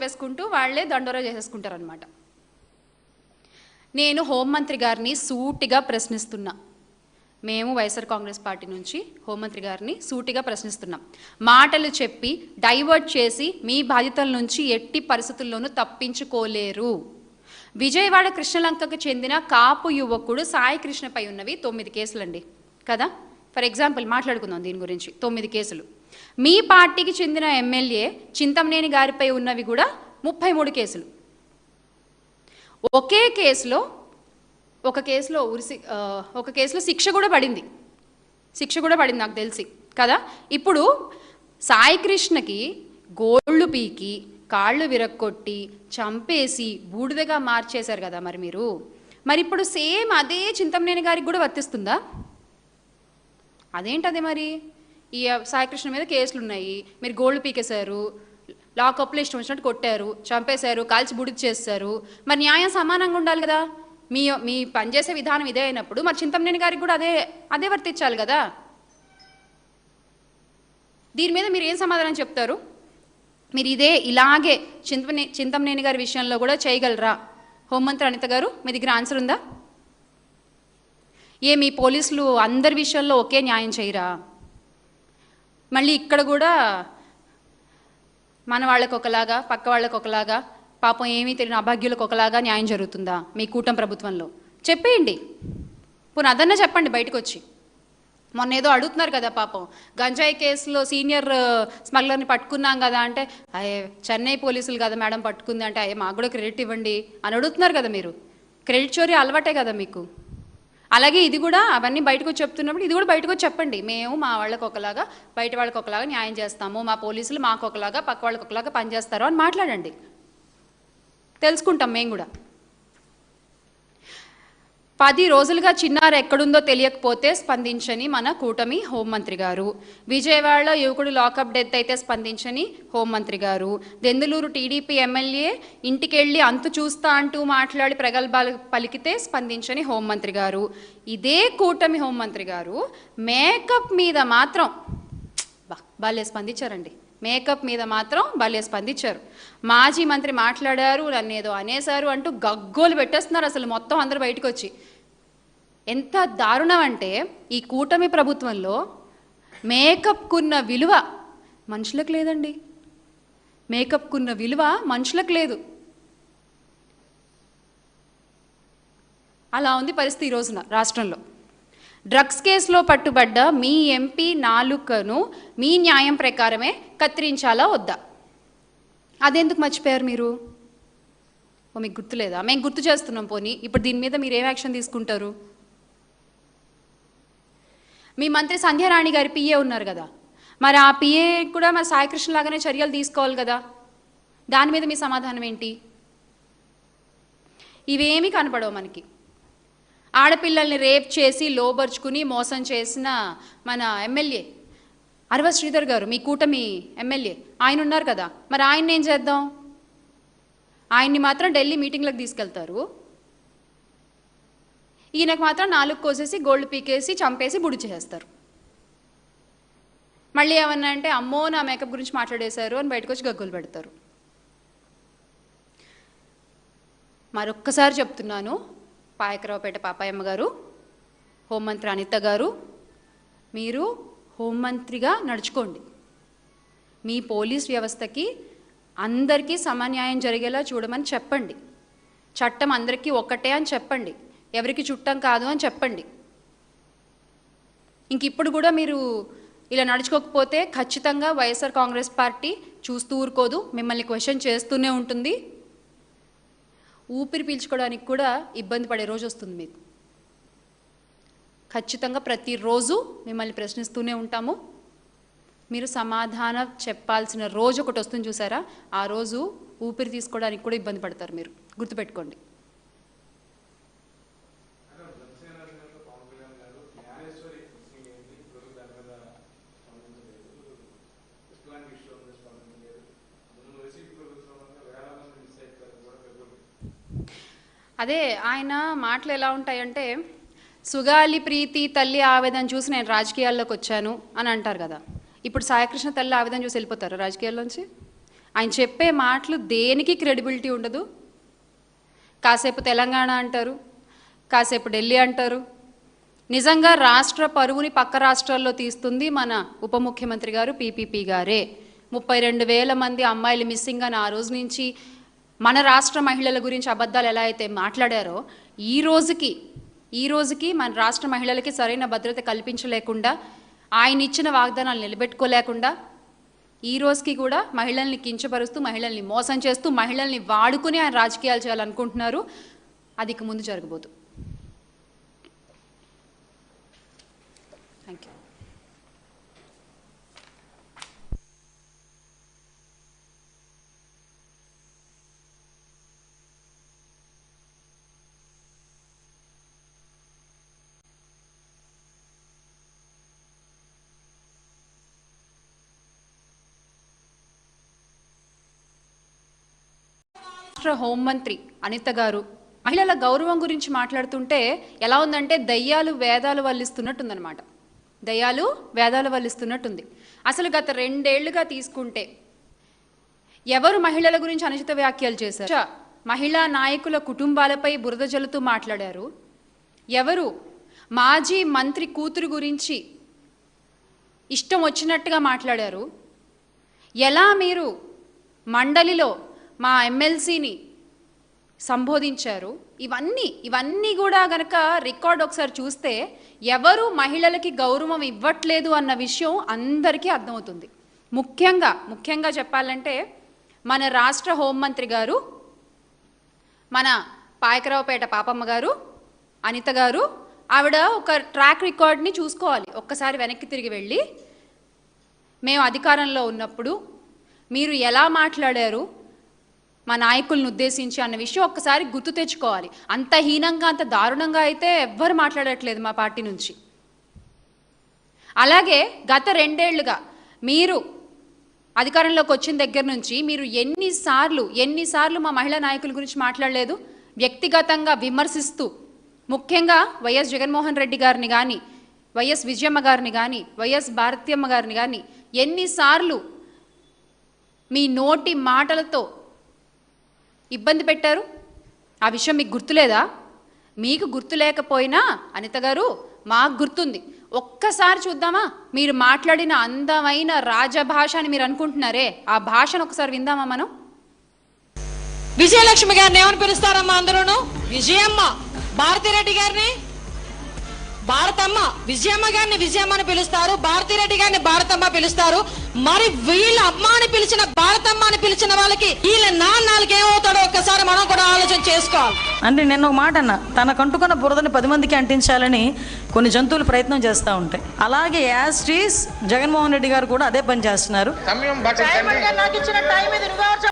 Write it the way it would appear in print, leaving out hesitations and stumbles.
చెప్పేసుకుంటూ వాళ్ళే దండోరా చేసేసుకుంటారనమాట. నేను హోంమంత్రి గారిని సూటిగా ప్రశ్నిస్తున్నా. మేము వైఎస్ఆర్ కాంగ్రెస్ పార్టీ నుంచి హోంమంత్రి గారిని సూటిగా ప్రశ్నిస్తున్నాం. మాటలు చెప్పి డైవర్ట్ చేసి మీ బాధ్యతల నుంచి ఎట్టి పరిస్థితుల్లోనూ తప్పించుకోలేరు. విజయవాడ కృష్ణలంకకు చెందిన కాపు యువకుడు సాయి కృష్ణపై ఉన్నవి 9 కేసులండి కదా. ఫర్ ఎగ్జాంపుల్ మాట్లాడుకుందాం దీని గురించి. 9 కేసులు. మీ పార్టీకి చెందిన ఎమ్మెల్యే చింతమనేని గారిపై ఉన్నవి కూడా 33 కేసులు. ఒకే కేసులో ఒక కేసులో శిక్ష కూడా పడింది నాకు తెలిసి కదా. ఇప్పుడు సాయి కృష్ణకి గోళ్ళు పీకి కాళ్ళు విరక్కొట్టి చంపేసి బూడిదగా మార్చేశారు కదా మరి ఇప్పుడు సేమ్ అదే చింతమనేని గారికి కూడా వర్తిస్తుందా? అదేంటదే మరి? ఈ సాయి కృష్ణ మీద కేసులు ఉన్నాయి, మీరు గోళ్ళు పీకేశారు, లాకప్లో ఇష్టం వచ్చినట్టు కొట్టారు, చంపేశారు, కాల్చి బూడిద చేస్తారు. మరి న్యాయం సమానంగా ఉండాలి కదా. మీ పనిచేసే విధానం ఇదే అయినప్పుడు మరి చింతమనేని గారికి కూడా అదే వర్తించాలి కదా. దీని మీద మీరు ఏం సమాధానం చెప్తారు? మీరు ఇలాగే చింతమనేని గారి విషయంలో కూడా చేయగలరా? హోంమంత్రి అనిత గారు, మీ దగ్గర ఆన్సర్ ఉందా? మీ పోలీసులు అందరి విషయాల్లో ఒకే న్యాయం చేయరా? మళ్ళీ ఇక్కడ కూడా మన వాళ్ళకు ఒకలాగా, పక్క వాళ్ళకు ఒకలాగా, పాపం ఏమీ తెలియని అభాగ్యులకు ఒకలాగా న్యాయం జరుగుతుందా మీ కూటమి ప్రభుత్వంలో? చెప్పేయండి. పోనీ అదన్నా చెప్పండి బయటకు వచ్చి. మొన్న ఏదో అడుగుతున్నారు కదా, పాపం గంజాయి కేసులో సీనియర్ స్మగ్లర్ని పట్టుకున్నాం కదా అంటే, చెన్నై పోలీసులు కదా మేడం పట్టుకుంది అంటే, మాకు కూడా క్రెడిట్ ఇవ్వండి అని అడుగుతున్నారు కదా మీరు. క్రెడిట్ చోరీ అలవాటే కదా మీకు. అలాగే ఇది కూడా అవన్నీ బయటకు వచ్చి చెప్తున్నప్పుడు ఇది కూడా బయటకు వచ్చి చెప్పండి. మేము మా వాళ్ళకి ఒకలాగా, బయట వాళ్ళకి ఒకలాగా న్యాయం చేస్తాము, మా పోలీసులు మాకు ఒకలాగా, పక్క వాళ్ళకి ఒకలాగా పనిచేస్తారు అని మాట్లాడండి. తెలుసుకుంటాం మేము కూడా. 10 రోజులుగా చిన్నారి ఎక్కడుందో తెలియకపోతే స్పందించని మన కూటమి హోంమంత్రి గారు, విజయవాడలో యువకుడు లాకప్ డెత్ అయితే స్పందించని హోంమంత్రి గారు, దెందులూరు టీడీపీ ఎమ్మెల్యే ఇంటికెళ్ళి అంతు చూస్తా అంటూ మాట్లాడి ప్రగల్భాలు పలికితే స్పందించని హోంమంత్రి గారు, ఇదే కూటమి హోంమంత్రి గారు మేకప్ మీద మాత్రం భలే స్పందించారండి. మేకప్ మీద మాత్రం భలే స్పందించారు. మాజీ మంత్రి మాట్లాడారు, నన్ను ఏదో అనేశారు అంటూ గగ్గోలు పెట్టేస్తున్నారు అసలు మొత్తం అందరూ బయటకు వచ్చి. ఎంత దారుణం అంటే ఈ కూటమి ప్రభుత్వంలో మేకప్కున్న విలువ మనుషులకు లేదండి. మేకప్కున్న విలువ మనుషులకు లేదు. అలా ఉంది పరిస్థితి ఈ రోజున రాష్ట్రంలో. డ్రగ్స్ కేసులో పట్టుబడ్డ మీ ఎంపీ నాలుకను మీ న్యాయం ప్రకారమే కత్తిరించాలా వద్దా? అదెందుకు మర్చిపోయారు మీరు? మీకు గుర్తులేదా? మేము గుర్తు చేస్తున్నాం. పోనీ ఇప్పుడు దీని మీద మీరు ఏం యాక్షన్ తీసుకుంటారు? మీ మంత్రి సంధ్యారాణి గారి పిఏ ఉన్నారు కదా, మరి ఆ పిఏ కూడా మరి సాయికృష్ణ లాగానే చర్యలు తీసుకోవాలి కదా. దాని మీద మీ సమాధానం ఏంటి? ఇవేమీ కనపడవు మనకి. ఆడపిల్లల్ని రేప్ చేసి లోబర్చుకుని మోసం చేసిన మన ఎమ్మెల్యే అరవ శ్రీధర్ గారు, మీ కూటమి ఎమ్మెల్యే, ఆయన ఉన్నారు కదా, మరి ఆయన్ని ఏం చేద్దాం? ఆయన్ని మాత్రం ఢిల్లీ మీటింగ్లకు తీసుకెళ్తారు, ఈయనకు మాత్రం 4 కోసేసి గోల్డ్ పీకేసి చంపేసి బుడి చేసేస్తారు. మళ్ళీ ఏమన్నా అంటే అమ్మో నా మేకప్ గురించి మాట్లాడేశారు అని బయటకు వచ్చి గగ్గులు పెడతారు. మరొక్కసారి చెప్తున్నాను, పాయకరావుపేట పాపాయమ్మ గారు, హోంమంత్రి అనిత గారు, మీరు హోంమంత్రిగా నడుచుకోండి. మీ పోలీస్ వ్యవస్థకి అందరికీ సమన్యాయం జరిగేలా చూడమని చెప్పండి. చట్టం అందరికీ ఒక్కటే అని చెప్పండి. ఎవరికి చుట్టం కాదు అని చెప్పండి. ఇంక ఇప్పుడు కూడా మీరు ఇలా నడుచుకోకపోతే ఖచ్చితంగా వైఎస్ఆర్ కాంగ్రెస్ పార్టీ చూస్తూ ఊరుకోదు, మిమ్మల్ని క్వశ్చన్ చేస్తూనే ఉంటుంది. ఊపిరి పీల్చుకోవడానికి కూడా ఇబ్బంది పడే రోజు వస్తుంది మీకు. ఖచ్చితంగా ప్రతిరోజు మిమ్మల్ని ప్రశ్నిస్తూనే ఉంటాము. మీరు సమాధానం చెప్పాల్సిన రోజు ఒకటి వస్తుంది చూసారా, ఆ రోజు ఊపిరి తీసుకోవడానికి కూడా ఇబ్బంది పడతారు మీరు, గుర్తుపెట్టుకోండి. అదే ఆయన మాటలు ఎలా ఉంటాయంటే, సుగాలి ప్రీతి తల్లి ఆవేదన చూసి నేను రాజకీయాల్లోకి వచ్చాను అని అంటారు కదా. ఇప్పుడు సాయికృష్ణ తల్లి ఆవేదన చూసి వెళ్ళిపోతారు రాజకీయాల్లోంచి? ఆయన చెప్పే మాటలు దేనికి క్రెడిబిలిటీ ఉండదు. కాసేపు తెలంగాణ అంటారు, కాసేపు ఢిల్లీ అంటారు. నిజంగా రాష్ట్ర పరువుని పక్క రాష్ట్రాల్లో తీస్తుంది మన ఉప ముఖ్యమంత్రి గారు పీపీపీ గారే. 32,000 మంది అమ్మాయిలు మిస్సింగ్ అని ఆ రోజు నుంచి మన రాష్ట్ర మహిళల గురించి అబద్ధాలు ఎలా అయితే మాట్లాడారో ఈ రోజుకి మన రాష్ట్ర మహిళలకి సరైన భద్రత కల్పించలేకుండా, ఆయన ఇచ్చిన వాగ్దానాలు నిలబెట్టుకోలేకుండా, ఈ రోజుకి కూడా మహిళల్ని కించపరుస్తూ, మహిళల్ని మోసం చేస్తూ, మహిళల్ని వాడుకుని ఆయన రాజకీయాలు చేయాలనుకుంటున్నారు. అది ఇక ముందు జరగబోదు. Thank you. రాష్ట్ర హోంమంత్రి అనిత గారు మహిళల గౌరవం గురించి మాట్లాడుతుంటే ఎలా ఉందంటే దయ్యాలు వేదాలు వల్లిస్తున్నట్టుందనమాట. దయ్యాలు వేదాలు వల్లిస్తున్నట్టుంది. అసలు గత 2 ఏళ్లుగా తీసుకుంటే ఎవరు మహిళల గురించి అనుచిత వ్యాఖ్యలు చేశారు? మహిళా నాయకుల కుటుంబాలపై బురద జల్లుతూ మాట్లాడారు. ఎవరు మాజీ మంత్రి కూతురు గురించి ఇష్టం వచ్చినట్టుగా మాట్లాడారు. ఎలా మీరు మండలిలో మా ఎమ్మెల్సీని సంబోధించారు. ఇవన్నీ కూడా గనక రికార్డ్ ఒకసారి చూస్తే ఎవరు మహిళలకి గౌరవం ఇవ్వట్లేదు అన్న విషయం అందరికీ అర్థమవుతుంది. ముఖ్యంగా చెప్పాలంటే మన రాష్ట్ర హోంమంత్రి గారు, మన పాయకరావుపేట పాపమ్మ గారు, అనిత గారు, ఆవిడ ఒక ట్రాక్ రికార్డ్ని చూసుకోవాలి. ఒక్కసారి వెనక్కి తిరిగి వెళ్ళి మేము అధికారంలో ఉన్నప్పుడు మీరు ఎలా మాట్లాడారు మా నాయకులను ఉద్దేశించి అన్న విషయం ఒక్కసారి గుర్తు తెచ్చుకోవాలి. అంత హీనంగా, అంత దారుణంగా అయితే ఎవ్వరు మాట్లాడట్లేదు మా పార్టీ నుంచి. అలాగే గత 2 ఏళ్లుగా మీరు అధికారంలోకి వచ్చిన దగ్గర నుంచి మీరు ఎన్నిసార్లు మా మహిళా నాయకుల గురించి మాట్లాడలేదు? వ్యక్తిగతంగా విమర్శిస్తూ, ముఖ్యంగా వైఎస్ జగన్మోహన్ రెడ్డి గారిని కానీ, వైఎస్ విజయమ్మ గారిని కానీ, వైఎస్ భారతమ్మ గారిని కానీ ఎన్నిసార్లు మీ నోటి మాటలతో ఇబ్బంది పెట్టారు? ఆ విషయం మీకు గుర్తులేదా? మీకు గుర్తు లేకపోయినా అనిత గారు మాకు గుర్తుంది. ఒక్కసారి చూద్దామా? మీరు మాట్లాడిన అందమైన రాజభాష అని మీరు అనుకుంటున్నారే, ఆ భాషను ఒకసారి విందామా మనం? విజయలక్ష్మి గారిని ఏమని పిలుస్తారమ్మా? అందరూను విజయమ్మ. భారతిరెడ్డి గారిని భారతమ్మ. విజయమ్మ గారిని విజయమ్మ అని పిలుస్తారు, భారతిరెడ్డి గారిని భారతమ్మ పిలుస్తారు. మరి వీళ్ళ అమ్మ అని పిలిచిన, భారతమ్మ అని పిలిచిన వాళ్ళకి వీళ్ళ నాన్నలకి ఏమవుతాడో ఒక్కసారి మనం కూడా ఆలోచన చేసుకోవాలి. అంటే నేను ఒక మాట అన్నా, తనకంటుకున్న బురదని 10 మందికి అంటించాలని కొన్ని జంతువులు ప్రయత్నం చేస్తూ ఉంటాయి. అలాగే యాస్టీస్ జగన్మోహన్ రెడ్డి గారు కూడా అదే పని చేస్తున్నారు.